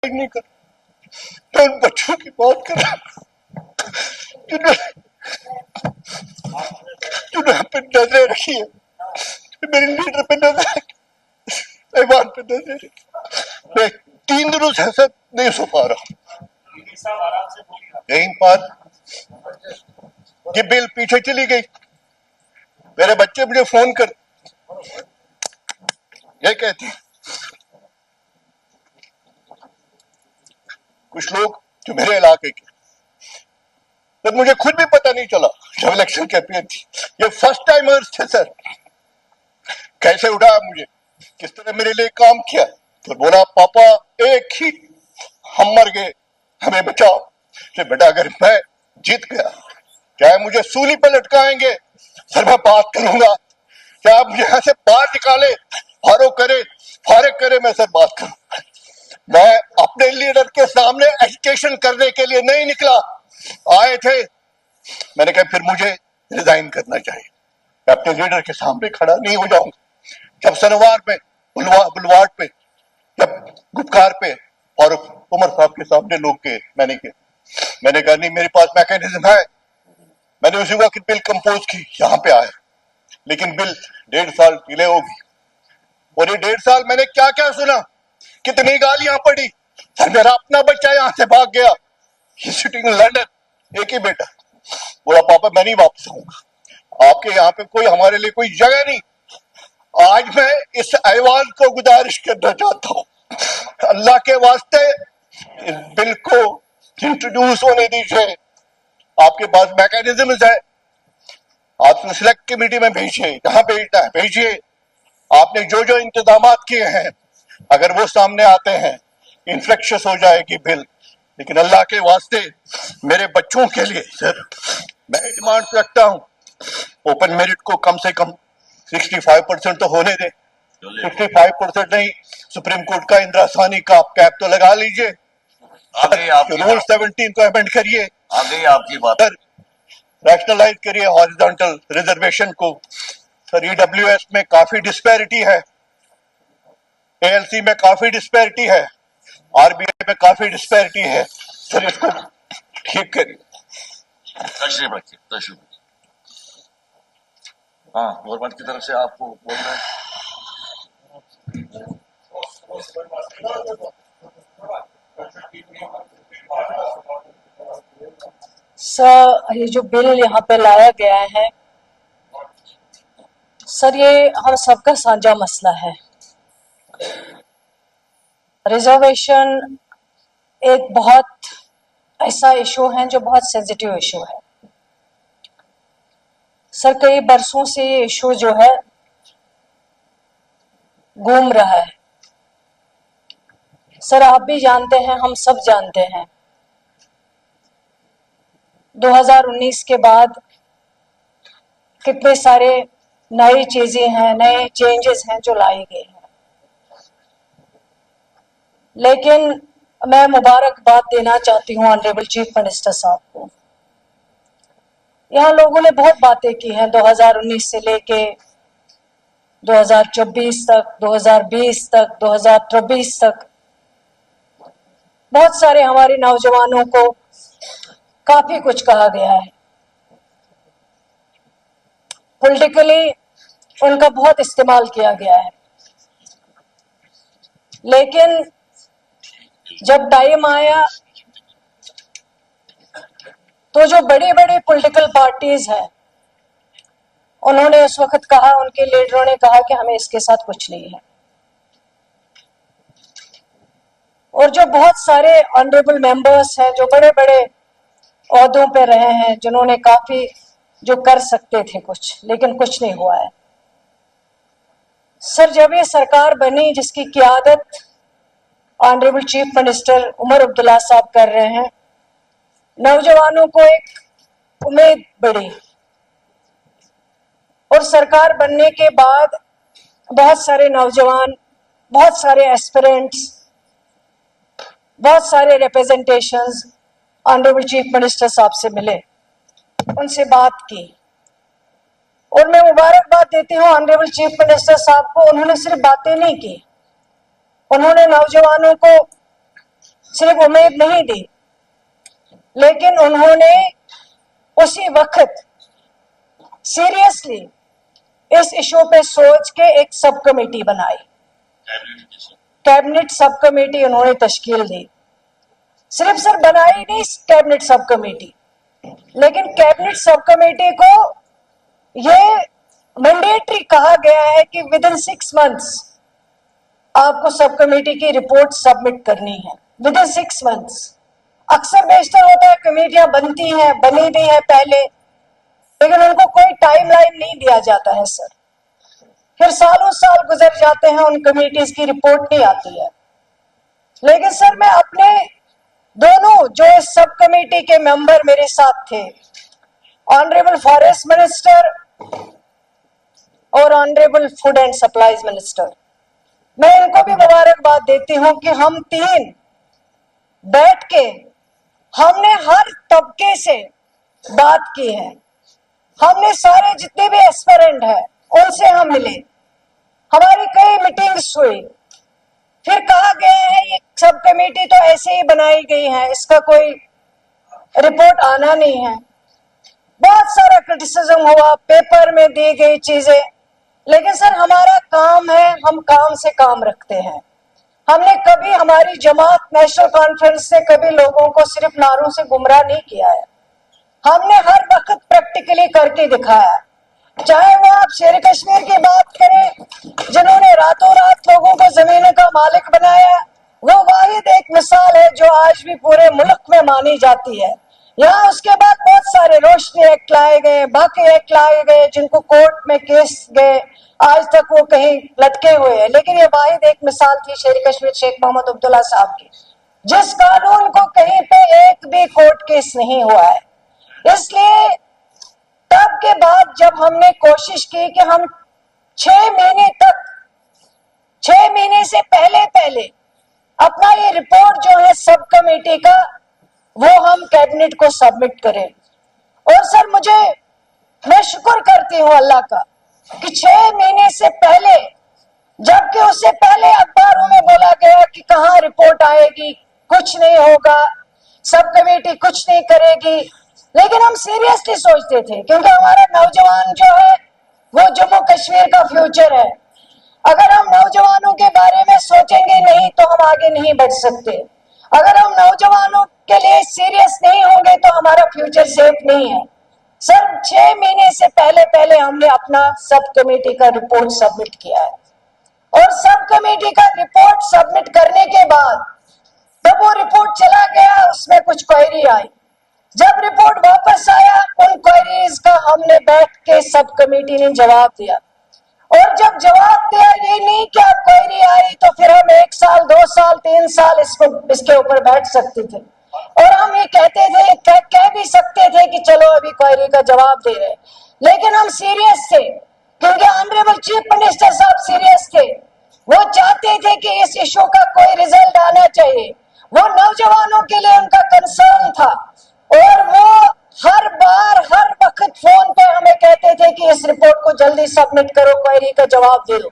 नहीं कर, मैं उन बच्चों की बात कर रहा जिन्होंने पे नजरें रखी है, मेरे लीडर पे नजर, ऐवान पे नजर। मैं 3 दिनों से सर नहीं सो पा रहा। यही बात, ये बिल पीछे चली गई। मेरे बच्चे मुझे फोन कर ये कहते हैं, कुछ लोग जो मेरे इलाके के, तो मुझे खुद भी पता नहीं चला जब इलेक्शन कैंपेन थी। ये फर्स्ट टाइमर्स थे सर। कैसे उठाया मुझे, किस तरह मेरे लिए काम किया। तो बोला पापा एक ही हम मर गए, हमें बचाओ। तो बेटा अगर मैं जीत गया, चाहे मुझे सूली पर लटकाएंगे, सर मैं बात करूंगा। क्या आप मुझे यहां से बाहर निकाले, फारिग करे, मैं सर बात करूं। मैं अपने लीडर के सामने एजुकेशन करने के लिए नहीं निकला। आए थे, मैंने कहा फिर मुझे रिजाइन करना चाहिए, मैं अपने लीडर के सामने खड़ा नहीं हो जाऊंगा। जब शनिवार में बुलवार्ड पे, जब गुपकार पे और उमर साहब के सामने लोग के, मैंने कहा नहीं, मेरे पास मैकेनिज्म है। मैंने उसी वक्त बिल कंपोज की, यहाँ पे आया, लेकिन बिल 1.5 साल डिले होगी। और ये 1.5 साल मैंने क्या क्या सुना, कितनी गालियां पड़ी। सर मेरा अपना बच्चा यहाँ से भाग गया, सिटिंग इन लंदन, एक ही बेटा। बोला पापा मैं नहीं वापस आऊंगा, आपके यहाँ पे कोई, हमारे लिए कोई जगह नहीं। आज मैं इस ऐवान को गुजारिश करना चाहता हूँ, अल्लाह के वास्ते इस बिल को इंट्रोड्यूस होने दीजिए। आपके पास मैकेनिज्म है, आप सिलेक्ट कमेटी में भेजिए, जहां भेजना है भेजिए। आपने जो जो इंतजाम किए हैं, अगर वो सामने आते हैं, इन्फेक्शियस हो जाएगी बिल। लेकिन अल्लाह के वास्ते मेरे बच्चों के लिए सर मैं डिमांड रखता हूं, ओपन मेरिट को कम से कम 65% तो होने दे। 65% नहीं, सुप्रीम कोर्ट का इंदिरा साहनी का कैप तो लगा लीजिए। रूल 17 को अमेंड करिए, आगे आपकी बात, रैशनलाइज करिए हॉरिजॉन्टल रिजर्वेशन को। सर ईडब्ल्यूएस में काफी डिस्पैरिटी है, एएलसी में काफी डिस्पैरिटी है, आरबीआई में काफी डिस्पैरिटी है। सर इसको ठीक करिए। तशरीफ रखिए, तशरीफ। हाँ, गवर्नमेंट की तरफ से आपको बोलना है। सर ये जो बिल यहाँ पे लाया गया है सर, ये हम सबका साझा मसला है। रिजर्वेशन एक बहुत ऐसा इशू है जो बहुत सेंसिटिव इशू है सर। कई बरसों से ये इशू जो है घूम रहा है सर। आप भी जानते हैं, हम सब जानते हैं, 2019 के बाद कितने सारे नई चीजें हैं, नए चेंजेस हैं जो लाए गए हैं। लेकिन मैं मुबारकबाद देना चाहती हूँ ऑनरेबल चीफ मिनिस्टर साहब को। यहाँ लोगों ने बहुत बातें की हैं 2019 से लेके 2024 तक, 2020 तक, 2023 तक। बहुत सारे हमारे नौजवानों को काफी कुछ कहा गया है, पॉलिटिकली उनका बहुत इस्तेमाल किया गया है। लेकिन जब टाइम आया तो जो बड़ी बड़ी पॉलिटिकल पार्टीज हैं, उन्होंने उस वक्त कहा, उनके लीडरों ने कहा कि हमें इसके साथ कुछ नहीं है। और जो बहुत सारे ऑनरेबल मेंबर्स हैं जो बड़े बड़े ओहदों पे रहे हैं, जिन्होंने काफी जो कर सकते थे कुछ, लेकिन कुछ नहीं हुआ है सर। जब ये सरकार बनी जिसकी क़ियादत honourable chief minister Omar Abdullah sahab कर रहे हैं, नौजवानों को एक उम्मीद बढ़ी। और सरकार बनने के बाद बहुत सारे नौजवान, बहुत सारे एस्पिरेंट्स, बहुत सारे रिप्रेजेंटेशंस ऑनरेबल चीफ मिनिस्टर साहब से मिले, उनसे बात की। और मैं मुबारकबाद देती हूँ ऑनरेबल चीफ मिनिस्टर साहब को। उन्होंने सिर्फ बातें नहीं की, उन्होंने नौजवानों को सिर्फ उम्मीद नहीं दी, लेकिन उन्होंने उसी वक्त सीरियसली इस इशू पे सोच के एक सब कमेटी बनाई, कैबिनेट सब कमेटी उन्होंने तश्कील दी। सिर्फ सर बनाई नहीं कैबिनेट सब कमेटी, लेकिन कैबिनेट सब कमेटी को ये मैंडेटरी कहा गया है कि विद इन 6 months आपको सब कमेटी की रिपोर्ट सबमिट करनी है, विद इन 6 months। अक्सर बेशतर होता है कमेटियां बनती हैं, बनी भी है पहले, लेकिन उनको कोई टाइमलाइन नहीं दिया जाता है सर। फिर सालों साल गुजर जाते हैं, उन कमेटीज की रिपोर्ट नहीं आती है। लेकिन सर मैं अपने दोनों जो इस सब कमेटी के मेंबर मेरे साथ थे, ऑनरेबल फॉरेस्ट मिनिस्टर और honourable food and supplies minister, मैं इनको भी मुबारकबाद देती हूं कि हम तीन बैठ के हमने हर तबके से बात की है। हमने सारे जितने भी एस्पिरेंट हैं उनसे हम मिले, हमारी कई मीटिंग्स हुई। फिर कहा गया है ये सब कमेटी तो ऐसे ही बनाई गई है, इसका कोई रिपोर्ट आना नहीं है। बहुत सारा क्रिटिसिज्म हुआ, पेपर में दी गई चीजें, लेकिन सर हमारा काम है, हम काम से काम रखते हैं। हमने कभी हमारी जमात नेशनल कॉन्फ्रेंस से कभी लोगों को सिर्फ नारों से गुमराह नहीं किया है, हमने हर वक्त प्रैक्टिकली करके दिखाया है। चाहे वो आप शेर कश्मीर की बात करें, जिन्होंने रातों रात लोगों को जमीनों का मालिक बनाया, वो वाहिद एक मिसाल है जो आज भी पूरे मुल्क में मानी जाती है। यहाँ उसके बाद बहुत सारे रोशनी एक्ट लाए गए, बाकी एक्ट लाए गए, जिनको कोर्ट में केस गए, आज तक वो कहीं लटके हुए हैं। लेकिन ये वाहिद एक मिसाल थी शेर कश्मीर शेख मोहम्मद अब्दुल्ला साहब की, जिस कानून को कहीं पे एक भी कोर्ट केस नहीं हुआ है। इसलिए तब के बाद जब हमने कोशिश की कि हम 6 महीने तक, 6 महीने से पहले अपना ये रिपोर्ट जो है सब कमेटी का, वो हम कैबिनेट को सबमिट करें। और सर मैं शुक्र करती हूँ अल्लाह का कि 6 महीने से पहले, जबकि उससे पहले अखबारों में बोला गया कि कहाँ रिपोर्ट आएगी, कुछ नहीं होगा, सब कमेटी कुछ नहीं करेगी, लेकिन हम सीरियसली सोचते थे क्योंकि हमारा नौजवान जो है वो जम्मू कश्मीर का फ्यूचर है। अगर हम नौजवानों के बारे में सोचेंगे नहीं तो हम आगे नहीं बढ़ सकते। अगर हम नौजवानों के लिए सीरियस नहीं होंगे तो हमारा फ्यूचर सेफ नहीं है। सर 6 महीने से पहले हमने अपना सब कमेटी का रिपोर्ट सबमिट किया है, और सब कमेटी का रिपोर्ट सबमिट करने के बाद जब वो रिपोर्ट चला गया, उसमें कुछ क्वेरी आई। जब रिपोर्ट वापस आया, उन क्वेरीज का हमने बैठ के सब कमेटी ने जवाब दिया, और जब जवाब दिया, ये नहीं कि आप क्वेरी आई तो फिर हम 1 साल 2 साल 3 साल इसके ऊपर बैठ सकते थे, और हम ये कहते थे, कह भी सकते थे कि चलो अभी क्वेरी का जवाब दे रहे, लेकिन हम सीरियस थे क्योंकि ऑनरेबल चीफ मिनिस्टर साहब सीरियस थे। वो चाहते थे कि इस इशू का कोई रिजल्ट आना चाहिए, वो नौजवानों के लिए उनका कंसर्न था, और वो हर बार हर वक्त फोन पे हमें कहते थे कि इस रिपोर्ट को जल्दी सबमिट करो, क्वेरी का जवाब दे दो।